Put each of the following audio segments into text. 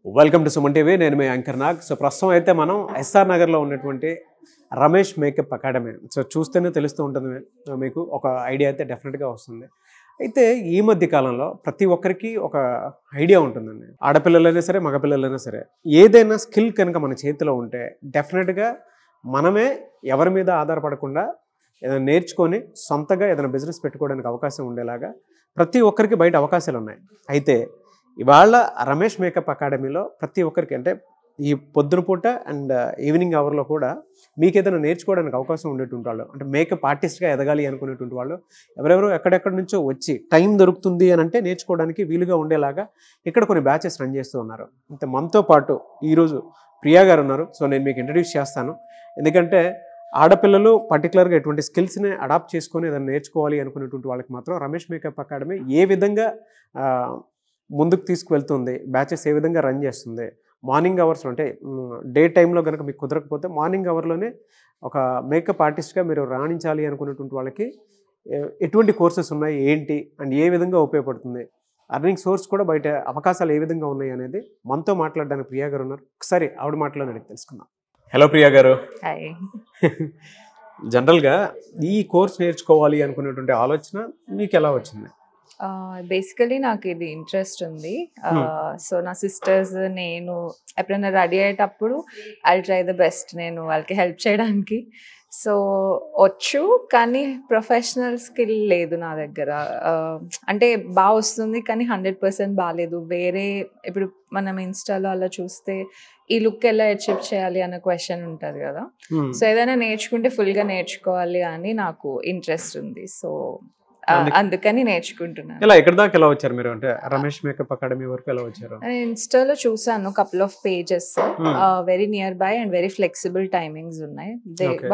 Welcome to Suman TV. నేను మీ anchor Nag. So ప్రస్తుతం అయితే మనం ఎస్ఆర్ నగర్లో ఉన్నటువంటి రమేష్ మేకప్ అకాడమీ. సో చూస్తేనే తెలుస్తూ ఉంటుంది, మీకు ఒక ఐడియా అయితే డెఫినెట్గా వస్తుంది. అయితే ఈ మధ్య కాలంలో ప్రతి ఒక్కరికి ఒక ఐడియా ఉంటుందండి. ఆడపిల్లలైనా సరే, మగపిల్లలైనా సరే, ఏదైనా స్కిల్ కనుక మన చేతిలో ఉంటే డెఫినెట్గా మనమే ఎవరి మీద ఆధారపడకుండా ఏదైనా నేర్చుకొని సొంతగా ఏదైనా బిజినెస్ పెట్టుకోవడానికి అవకాశం ఉండేలాగా ప్రతి ఒక్కరికి బయట అవకాశాలు ఉన్నాయి. అయితే ఇవాళ రమేష్ మేకప్ అకాడమీలో ప్రతి ఒక్కరికి, అంటే ఈ పొద్దున పూట అండ్ ఈవినింగ్ అవర్లో కూడా మీకు ఏదైనా నేర్చుకోవడానికి అవకాశం ఉండేటువంటి వాళ్ళు, అంటే మేకప్ ఆర్టిస్ట్గా ఎదగాలి అనుకునేటువంటి వాళ్ళు ఎవరెవరో ఎక్కడెక్కడి నుంచో వచ్చి టైం దొరుకుతుంది అని అంటే నేర్చుకోవడానికి వీలుగా ఉండేలాగా ఇక్కడ కొన్ని బ్యాచెస్ రన్ చేస్తూ ఉన్నారు. అంటే మనతో పాటు ఈరోజు ప్రియా గారు ఉన్నారు. సో నేను మీకు ఇంట్రడ్యూస్ చేస్తాను. ఎందుకంటే ఆడపిల్లలు పర్టికులర్గా ఎటువంటి స్కిల్స్ని అడాప్ట్ చేసుకొని ఏదైనా నేర్చుకోవాలి అనుకునేటువంటి వాళ్ళకి మాత్రం రమేష్ మేకప్ అకాడమీ ఏ విధంగా ముందుకు తీసుకువెళ్తుంది, బ్యాచెస్ ఏ విధంగా రన్ చేస్తుంది, మార్నింగ్ అవర్స్లో అంటే డే టైంలో కనుక మీకు కుదరకపోతే మార్నింగ్ అవర్లోనే ఒక మేకప్ ఆర్టిస్ట్గా మీరు రాణించాలి అనుకునేటువంటి వాళ్ళకి ఎటువంటి కోర్సెస్ ఉన్నాయి, ఏంటి అండ్ ఏ విధంగా ఉపయోగపడుతుంది, అర్నింగ్ సోర్స్ కూడా బయట అవకాశాలు ఏ విధంగా ఉన్నాయి అనేది మనతో మాట్లాడడానికి ప్రియా గారు ఉన్నారు. ఒకసారి ఆవిడ మాట్లాడడానికి తెలుసుకుందాం. హలో ప్రియా గారు. హాయ్. జనరల్గా ఈ కోర్స్ నేర్చుకోవాలి అనుకునేటువంటి ఆలోచన మీకు ఎలా వచ్చింది? బేసికలీ నాకు ఇది ఇంట్రెస్ట్ ఉంది. సో నా సిస్టర్స్, నేను ఎప్పుడైనా రెడీ అయ్యేటప్పుడు ఐ ట్రై ద బెస్ట్ నేను వాళ్ళకి హెల్ప్ చేయడానికి. సో వచ్చు, కానీ ప్రొఫెషనల్ స్కిల్ లేదు నా దగ్గర. అంటే బాగా వస్తుంది కానీ 100% బాగాలేదు. వేరే ఇప్పుడు మనం ఇన్స్టాలో అలా చూస్తే ఈ లుక్ ఎలా అచీవ్ చేయాలి అన్న క్వశ్చన్ ఉంటుంది కదా. సో ఏదైనా నేర్చుకుంటే ఫుల్గా నేర్చుకోవాలి అని నాకు ఇంట్రెస్ట్ ఉంది. సో అందుకని నేర్చుకుంటున్నాను. ఇలా ఎక్కడ దాకా ఎలా వచ్చారు మీరు, అంటే రమేష్ మేకప్ అకాడమీ వరకు ఎలా వచ్చారు? ఇన్స్టాలో చూసాను couple of pages, very near by and very flexible timings ఉన్నాయి.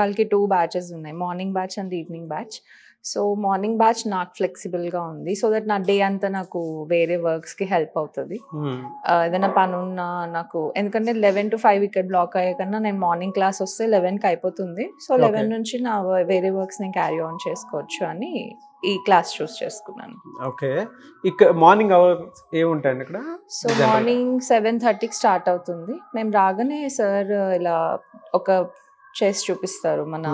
వాళ్ళకి 2 బ్యాచెస్ ఉన్నాయి, morning batch and evening batch. So morning batch నాకు ఫ్లెక్సిబుల్గా ఉంది, సో దట్ నా డే అంతా నాకు వేరే వర్క్స్కి హెల్ప్ అవుతుంది. ఏదైనా పని ఉన్నా నాకు, ఎందుకంటే 11 to 5 ఇక్కడ బ్లాక్ అయ్యే కన్నా నేను మార్నింగ్ క్లాస్ వస్తే 11కి అయిపోతుంది. సో 11 నుంచి నా వేరే వర్క్స్ నేను క్యారీ ఆన్ చేసుకోవచ్చు అని ఈ క్లాస్ చూస్ చేసుకున్నాను. ఓకే, ఇక్కడ మార్నింగ్ అవర్స్ ఏముంటాయండి ఇక్కడ? సో మార్నింగ్ 7:30కి స్టార్ట్ అవుతుంది. మేము రాగానే సార్ ఇలా ఒక చేసి చూపిస్తారు, మన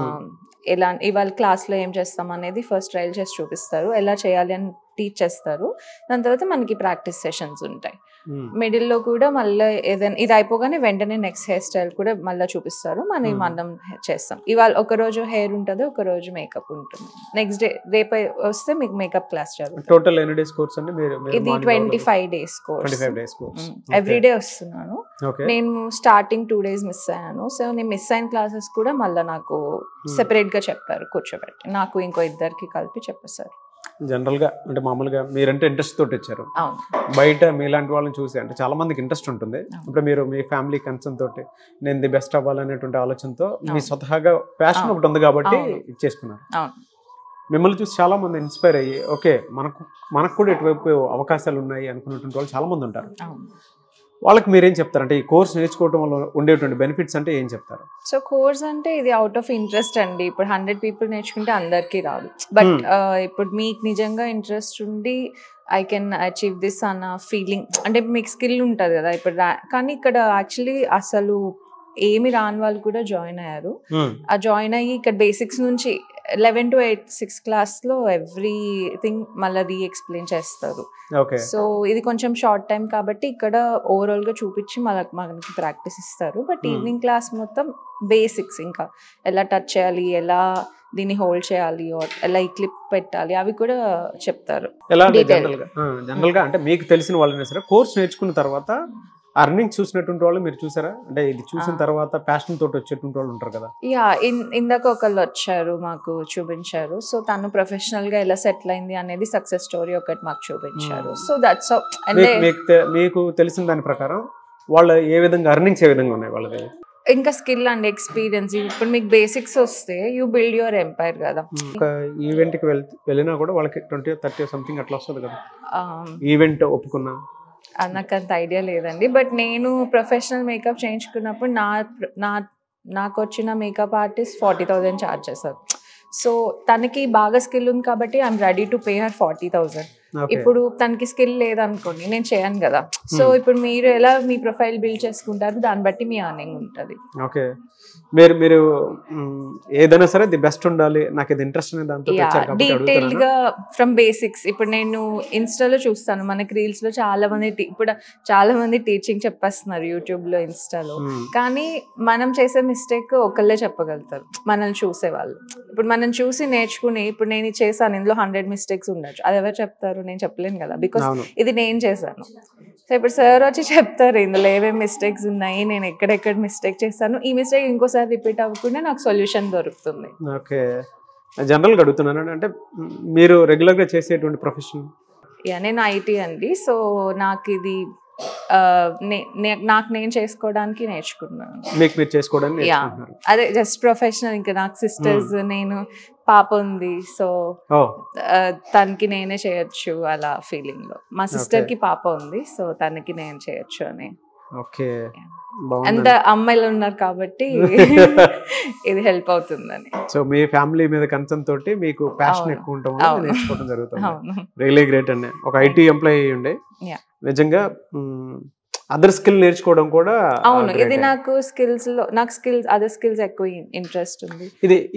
ఎలా ఇవాళ క్లాస్లో ఏం చేస్తాం అనేది ఫస్ట్ ట్రయల్ చేసి చూపిస్తారు, ఎలా చేయాలి అని టీచ్ చేస్తారు. దాని తర్వాత మనకి ప్రాక్టీస్ సెషన్స్ ఉంటాయి. మిడిల్లో కూడా మళ్ళీ ఏదైనా ఇది అయిపోగానే వెంటనే నెక్స్ట్ హెయిర్ స్టైల్ కూడా మళ్ళీ చూపిస్తారు, మనం చేస్తాం. ఇవాళ ఒకరోజు హెయిర్ ఉంటుంది, ఒక రోజు మేకప్ ఉంటుంది. నెక్స్ట్ డే రేపు వస్తే మీకు మేకప్ క్లాస్ జరుగుతుంది. టోటల్ ఎన్ని డేస్ కోర్స్ అండి? ఇది 25 days కోర్స్. ఎవ్రీడే వస్తున్నాను. నేను స్టార్టింగ్ 2 days మిస్ అయ్యాను. సో నేను మిస్ అయిన క్లాసెస్ కూడా మళ్ళీ నాకు సెపరేట్ గా చెప్పారు, కూర్చోబెట్టి నాకు ఇంకో ఇద్దరికి కలిపి చెప్పేశారు. జనరల్గా అంటే మామూలుగా మీరంటే ఇంట్రెస్ట్ తోటి వచ్చారు. బయట మీలాంటి వాళ్ళని చూసి, అంటే చాలా మందికి ఇంట్రెస్ట్ ఉంటుంది. ఇప్పుడు మీరు మీ ఫ్యామిలీ కన్సర్న్ తోటి నేను ది బెస్ట్ అవ్వాలనేటువంటి ఆలోచనతో మీ స్వతహాగా ప్యాషన్ ఒకటి ఉంది కాబట్టి చేసుకున్నారు. మిమ్మల్ని చూసి చాలా మంది ఇన్స్పైర్ అయ్యి ఓకే మనకు కూడా ఇటువైపు అవకాశాలు ఉన్నాయి అనుకున్నటువంటి వాళ్ళు చాలా మంది ఉంటారు. వాళ్ళకి మీరేం చెప్తారు, అంటే ఈ కోర్స్ నేర్చుకోవడం వల్ల ఉండేటువంటి బెనిఫిట్స్ అంటే ఏం చెప్తారు? సో కోర్స్ అంటే ఇది అవుట్ ఆఫ్ ఇంట్రెస్ట్ అండి. ఇప్పుడు 100 people నేర్చుకుంటే అందరికీ రాదు. బట్ ఇప్పుడు మీకు నిజంగా ఇంట్రెస్ట్ ఉండి ఐ కెన్ అచీవ్ దిస్ అన్న ఫీలింగ్, అంటే మీకు స్కిల్ ఉంటుంది కదా ఇప్పుడు. కానీ ఇక్కడ యాక్చువల్లీ అసలు ఏమి రాని వాళ్ళు కూడా జాయిన్ అయ్యారు. ఆ జాయిన్ అయ్యి ఇక్కడ బేసిక్స్ నుంచి 11 to 8 6 క్లాస్లో ఎవ్రీథింగ్ మళ్ళీ రీఎక్స్ప్లెయిన్ చేస్తారు. సో ఇది కొంచెం షార్ట్ టైం కాబట్టి ఇక్కడ ఓవరాల్గా చూపించి మనకి ప్రాక్టీస్ ఇస్తారు. బట్ ఈవినింగ్ క్లాస్ మొత్తం బేసిక్స్, ఇంకా ఎలా టచ్ చేయాలి, ఎలా దీన్ని హోల్డ్ చేయాలి, ఎలా ఈ క్లిప్ పెట్టాలి, అవి కూడా చెప్తారు. జనరల్గా అంటే మీకు తెలిసిన వాళ్ళైనా సరే కోర్స్ నేర్చుకున్న తర్వాత అర్నింగ్ చూసినటువంటి వాళ్ళు మీరు చూసారా? అంటే ఇది చూసిన తర్వాత ప్యాషన్ తోటి వచ్చేటువంటి వాళ్ళు ఉంటారు కదా. ఇందాక ఒకళ్ళు వచ్చారు, మాకు చూపించారు. సో తను ప్రొఫెషనల్ గా ఎలా సెటిల్ అయింది అనేది సక్సెస్ స్టోరీ ఒకటి మాకు చూపించారు. సో దట్స్ మీకు తెలిసిన దాని ప్రకారం వాళ్ళ ఏ విధంగా అర్నింగ్స్ ఏ విధంగా ఉన్నాయి వాళ్ళది? ఇంకా స్కిల్ అండ్ ఎక్స్పీరియన్స్. ఇప్పుడు మీకు బేసిక్స్ వస్తే యూ బిల్డ్ యువర్ ఎంపైర్ కదా. ఒక ఈవెంట్కి వెళ్ళినా కూడా వాళ్ళకి 20-30 సంథింగ్ అట్లా వస్తుంది కదా ఈవెంట్ ఒప్పుకున్నా. నాకు అంత ఐడియా లేదండి. బట్ నేను ప్రొఫెషనల్ మేకప్ చేయించుకున్నప్పుడు నాకు వచ్చిన మేకప్ ఆర్టిస్ట్ 40,000 ఛార్జ్ చేశారు. సో తనకి బాగా స్కిల్ ఉంది కాబట్టి I'm ready to pay her 40,000. ఇప్పుడు తనకి స్కిల్ లేదనుకోండి, నేను చేయను కదా. సో ఇప్పుడు మీరు ఎలా మీ ప్రొఫైల్ బిల్డ్ చేసుకుంటారు, దాన్ని బట్టి మీ ఎర్నింగ్ ఉంటుంది. ఓకే, మీరు ఏదైనా సరే ది బెస్ట్ ఉండాలి, నాకు ఇది ఇంట్రెస్ట్ అనే దాంతో డీటెయిల్డ్ గా ఫ్రమ్ బేసిక్స్. ఇప్పుడు నేను ఇన్స్టాలో చూస్తాను, మనకి రీల్స్ లో చాలా మంది టీచింగ్ చెప్పేస్తున్నారు యూట్యూబ్ లో, ఇన్స్టాలో. కానీ మనం చేసే మిస్టేక్ ఒకళ్ళే చెప్పగలుగుతారు, మనల్ని చూసే వాళ్ళు. ఇప్పుడు మనం చూసి నేర్చుకుని, ఇప్పుడు నేను ఇది చేశాను, ఇందులో 100 మిస్టేక్స్ ఉండొచ్చు, అది ఎవరు చెప్తారు? నేను చెప్పలేను కదా, బికాస్ ఇది నేను చేశాను. సో ఇప్పుడు సార్ వచ్చి చెప్తారు ఇందులో ఏమేమి మిస్టేక్స్ ఉన్నాయి, నేను ఎక్కడెక్కడ మిస్టేక్ చేశాను, ఈ మిస్టేక్ ఇంకోసారి రిపీట్ అవ్వకుండా నాకు సొల్యూషన్ దొరుకుతుంది. ఓకే, జనరల్గా అడుగుతున్నాను, అంటే మీరు రెగ్యులర్గా చేసేటువంటి ప్రొఫెషన్? నేను ఐటీ అండి. సో నాకు ఇది నాకు నేను చేసుకోవడానికి నేర్చుకున్నాను. మీకు మీరు చేసుకోవడానికి? అదే జస్ట్ ప్రొఫెషనల్. ఇంకా నాకు సిస్టర్స్, నేను పాప ఉంది, సో తనకి నేనే చేయొచ్చు అలా ఫీలింగ్ లో. మా సిస్టర్ కి పాప ఉంది, సో తనకి నేను చేయొచ్చు అని. ఓకే, అంత అమ్మాయిలు ఉన్నారు కాబట్టి ఇది హెల్ప్ అవుతుందని. సో మీ ఫ్యామిలీ మీద కన్సర్న్ తోటి మీకు ప్యాషన్ ఎక్కువ ఉండటం నేర్చుకోవడం జరుగుతుంది. రియల్లీ గ్రేట్ అండి. ఒక ఐటీ ఎంప్లాయీ ఉండే నిజంగా అదర్ స్కిల్ నేర్చుకోవడం కూడా. అవును, ఇది నాకు అదర్ స్కిల్స్ ఎక్కువ ఇంట్రెస్ట్ ఉంది.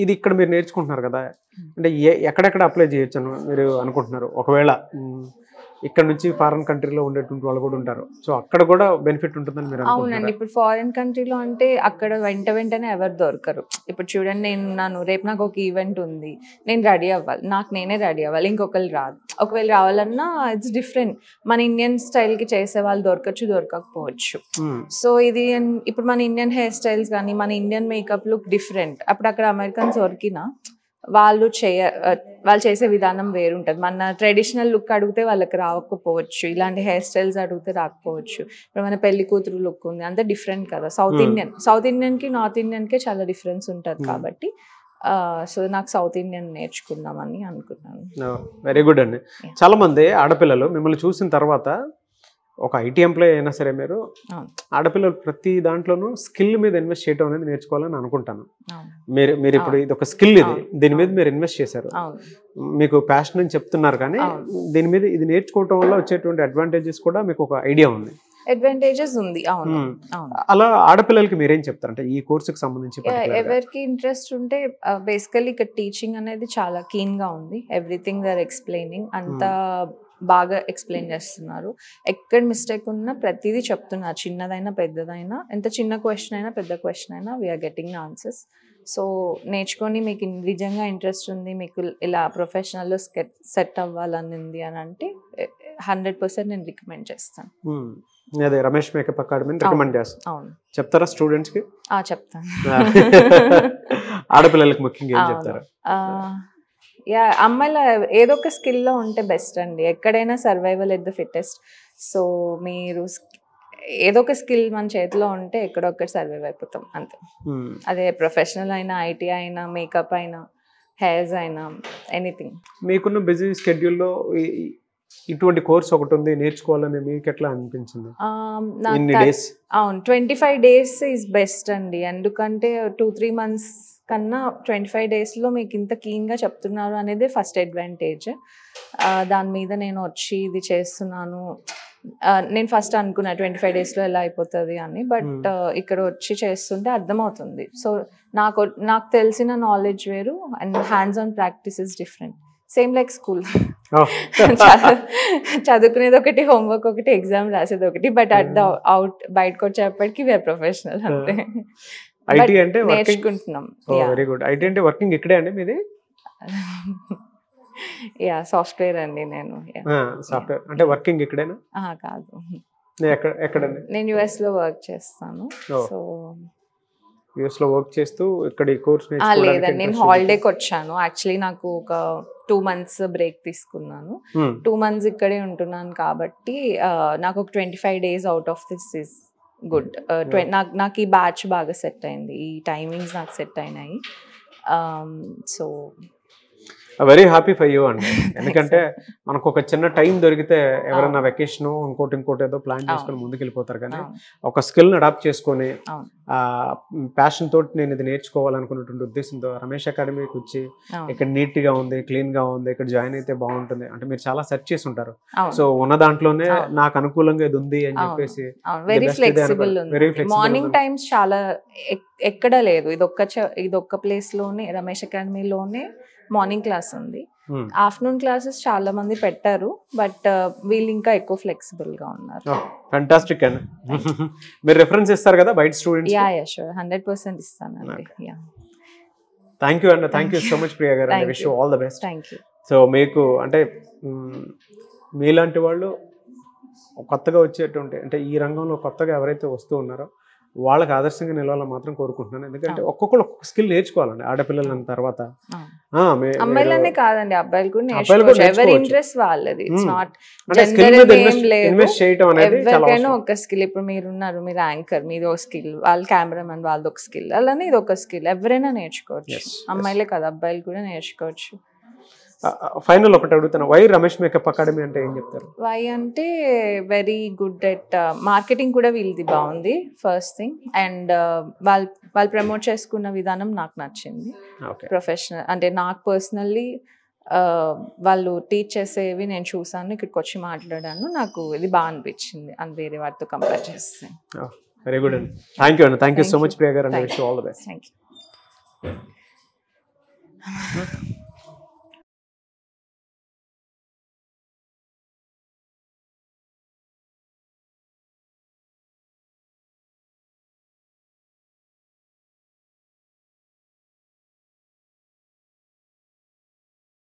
ఇది ఇక్కడ మీరు నేర్చుకుంటున్నారు కదా, అంటే ఎక్కడెక్కడ అప్లై చేయొచ్చు మీరు అనుకుంటున్నారు? ఒకవేళ ఇక్కడ నుంచి ఫారెన్ కంట్రీలో ఉండేటువంటి వాళ్ళు కూడా ఉంటారు, సో అక్కడ కూడా బెనిఫిట్ ఉంటుందని మీరు అనుకుంటున్నారా? అవునండి, ఇప్పుడు ఫారెన్ కంట్రీలో అంటే అక్కడ వెంటనే ఎవరు దొరకరు. ఇప్పుడు చూడండి, రేపు నాకు ఒక ఈవెంట్ ఉంది, నేను రెడీ అవ్వాలి, నేనే రెడీ అవ్వాలి, ఇంకొకరు రాదు. ఒకవేళ రావాలన్నా ఇట్స్ డిఫరెంట్. మన ఇండియన్ స్టైల్ కి చేసే వాళ్ళు దొరకకపోవచ్చు. సో ఇది ఇప్పుడు మన ఇండియన్ హెయిర్ స్టైల్స్ కానీ, మన ఇండియన్ మేకప్ లుక్ డిఫరెంట్. అప్పుడు అక్కడ అమెరికన్స్ దొరికినా వాళ్ళు చేసే విధానం వేరుంటుంది. మన ట్రెడిషనల్ లుక్ అడిగితే వాళ్ళకి రాకపోవచ్చు, ఇలాంటి హెయిర్ స్టైల్స్ అడిగితే రాకపోవచ్చు. ఇప్పుడు మన పెళ్లి కూతురు లుక్ ఉంది, అంత డిఫరెంట్ కదా. సౌత్ ఇండియన్ కి నార్త్ ఇండియన్ కి చాలా డిఫరెన్స్ ఉంటుంది. కాబట్టి సో నాకు సౌత్ ఇండియన్ నేర్చుకుందామని అనుకున్నాను. వెరీ గుడ్ అండి. చాలా మంది ఆడపిల్లలు మిమ్మల్ని చూసిన తర్వాత, ఒక ఐటీ ఎంప్లాయీ అయినా సరే, మీరు ఆడపిల్లలు ప్రతి దాంట్లోనూ స్కిల్ మీద ఇన్వెస్ట్ చేయడం అనేది నేర్చుకోవాలని అనుకుంటాను. మీరు ఇప్పుడు ఇది ఒక స్కిల్, దీని మీద మీరు ఇన్వెస్ట్ చేశారు, మీకు ప్యాషన్ అని చెప్తున్నారు, కానీ దీని మీద ఇది నేర్చుకోవటం వల్ల వచ్చేటువంటి అడ్వాంటేజెస్ కూడా మీకు ఒక ఐడియా ఉంది. అడ్వాంటేజెస్ ఉంది. అవును. అలా ఆడపిల్లలకి మీరేం చెప్తారు? అంటే ఈ కోర్సుకి సంబంధించి ఎవరికి ఇంట్రెస్ట్ ఉంటే, బేసికలీ ఇక్కడ టీచింగ్ అనేది చాలా కీన్ గా ఉంది. ఎవ్రీథింగ్ దే ఆర్ ఎక్స్ప్లెయినింగ్, అంతా బాగా ఎక్స్ప్లెయిన్ చేస్తున్నారు. ఎక్కడ మిస్టేక్ ఉన్నా ప్రతిదీ చెప్తున్నారు, చిన్నదైనా పెద్దదైనా, ఎంత చిన్న క్వశ్చన్ అయినా పెద్ద క్వశ్చన్ అయినా వీఆర్ గెటింగ్ ఆన్సర్స్. సో నేర్చుకొని మీకు నిజంగా ఇంట్రెస్ట్ ఉంది, మీకు ఇలా ప్రొఫెషనల్లో సెట్ అవ్వాలనింది అని అంటే 100% నేను రికమెండ్ చేస్తాను. అదే రమేష్ మేకప్ అకాడమీని రికమెండ్ చేస్తాను. అవును, చెప్తారా స్టూడెంట్స్ కి? చెప్తాను. ఆడపిల్లలకి ముఖ్యంగా ఏం చెప్తారు? అమ్మాయిల ఏదో ఒక స్కిల్లో ఉంటే బెస్ట్ అండి. ఎక్కడైనా survival at the fittest. So మీరు ఏదో ఒక స్కిల్ మన చేతిలో ఉంటే ఎక్కడొక్కటి సర్వైవ్ అయిపోతాం అంతే. అదే ప్రొఫెషనల్ అయినా, ఐటీ అయినా, మేకప్ అయినా, హెయిర్స్ అయినా, ఎనీథింగ్. మీకున్న బిజీ స్కెడ్యూల్లో ఇటువంటి కోర్స్ ఒకటి ఉంది నేర్చుకోవాలని మీకు ఎట్లా అనిపించింది? అవును, 25 days ఈజ్ బెస్ట్ అండి. ఎందుకంటే 2-3 months కన్నా 25 daysలో మీకు ఇంత క్లీన్గా చెప్తున్నారు అనేది ఫస్ట్ అడ్వాంటేజ్. దాని మీద నేను వచ్చి ఇది చేస్తున్నాను. నేను ఫస్ట్ అనుకున్నా 25 daysలో ఎలా అయిపోతుంది అని, బట్ ఇక్కడ వచ్చి చేస్తుంటే అర్థమవుతుంది. సో నాకు తెలిసిన నాలెడ్జ్ వేరు, and hands on practice is different. Same like school, చదువుకునేది ఒకటి, హోంవర్క్ ఒకటి, ఎగ్జామ్ రాసేది ఒకటి, బట్ బయటకు వచ్చేప్పటికి వీఆర్ ప్రొఫెషనల్ అంతే. ఐటీ అంటే నేర్చుకుంటున్నాం. Very good. ఐటీ అంటే వర్కింగ్ ఇక్కడే అండి మీది? సాఫ్ట్వేర్ అండి నేను. సాఫ్ట్వేర్ అంటే వర్కింగ్ ఇక్కడేనా? కాదు, ఎక్కడండి? నేను US లో వర్క్ చేస్తాను. సో US లో వర్క్ చేస్తూ ఇక్కడ ఈ కోర్స్ లేదండి, నేను హాలిడేకి వచ్చాను. యాక్చువల్లీ నాకు ఒక 2 months బ్రేక్ తీసుకున్నాను. 2 months ఇక్కడే ఉంటున్నాను కాబట్టి నాకు ఒక 25 days out of this is good. నాకు ఈ బ్యాచ్ బాగా సెట్ అయింది, ఈ టైమింగ్స్ నాకు సెట్ అయినాయి. So very happy for you అండి. ఎందుకంటే మనకు ఒక చిన్న టైం దొరికితే ఎవరైనా వెకేషన్ ఇంకోటి ఏదో ప్లాన్ చేసుకొని ముందుకు వెళ్ళిపోతారు, కానీ ఒక స్కిల్ని అడాప్ట్ చేసుకొని ప్యాషన్ తోటి నేను ఇది నేర్చుకోవాలనుకున్నటువంటి ఉద్దేశంతో రమేష్ అకాడమీకి వచ్చి ఇక్కడ నీట్గా ఉంది, క్లీన్గా ఉంది, ఇక్కడ జాయిన్ అయితే బాగుంటుంది అంటే మీరు చాలా సెర్చ్ చేసి ఉంటారు. సో ఉన్న దాంట్లోనే నాకు అనుకూలంగా ఇది ఉంది అని చెప్పేసి వెరీ ఫ్లెక్సిబుల్ ఉంది. మార్నింగ్ టైమ్స్ చాలా ఎక్కడ లేదు, ఇదొక్క ప్లేస్ లోనే రమేష్ అకాడమీలోనే మార్నింగ్ క్లాస్ ఉంది. ఆఫ్టర్నూన్ క్లాసెస్ చాలా మంది పెట్టారు, బట్ వీళ్ళు ఇంకా ఎక్కువ ఫ్లెక్సిబుల్ గా ఉన్నారు. ఫ్యాంటాస్టిక్ అండి. మీరు రిఫరెన్స్ ఇస్తారు కదా బయట స్టూడెంట్స్? యా షూర్, 100% ఇస్తానండి. థ్యాంక్ యూ అండి, thank you so much Priya గారు. I wish you all the best. Thank you. So మీకు అంటే మీలాంటి వాళ్ళు కొత్తగా వచ్చేటువంటి అంటే ఈ రంగంలో కొత్తగా ఎవరైతే వస్తూ ఉన్నారో వాళ్ళకి ఆదర్శంగా నిలవాలని మాత్రం కోరుకుంటున్నాను. ఎందుకంటే ఒక్కొక్కరు ఒక్కొక్క స్కిల్ నేర్చుకోవాలండి. ఆడపిల్లల తర్వాత అమ్మాయిలనే కాదండి, అబ్బాయిలు కూడా నేర్చుకోవచ్చు. ఎవరి ఇంట్రెస్ట్ వాళ్ళది. ఇట్స్ నాట్ ఇన్వెస్ట్ చేయడం అనేది ఎవరికైనా ఒక స్కిల్. ఇప్పుడు మీరున్నారు, మీరు యాంకర్, మీది ఒక స్కిల్, వాళ్ళ కెమెరామెన్ వాళ్ళది ఒక స్కిల్, అలానే ఇది ఒక స్కిల్. ఎవరైనా నేర్చుకోవచ్చు, అమ్మాయిలే కాదు అబ్బాయిలు కూడా నేర్చుకోవచ్చు. ఫైనల్ ఒకటి అడుగుతాను, వై రమేష్ మేకప్ అకాడమీ అంటే ఏం చెప్తారు? వై అంటే వెరీ గుడ్ ఎట్ మార్కెటింగ్ కూడా వీళ్ళది బాగుంది ఫస్ట్ థింగ్. అండ్ వాళ్ళు ప్రమోట్ చేసుకున్న విధానం నాకు నచ్చింది. ప్రొఫెషనల్ అంటే నాకు పర్సనల్లీ వాళ్ళు టీచ్ చేసేవి నేను చూసాను, ఇక్కడికి వచ్చి మాట్లాడాను, నాకు ఇది బాగా అనిపించింది అని వేరే వాటితో కంపేర్ చేస్తే. వెరీ గుడ్ అండి, థ్యాంక్ యూ అండి, thank you so much Priya గారు. All the best. Thank you.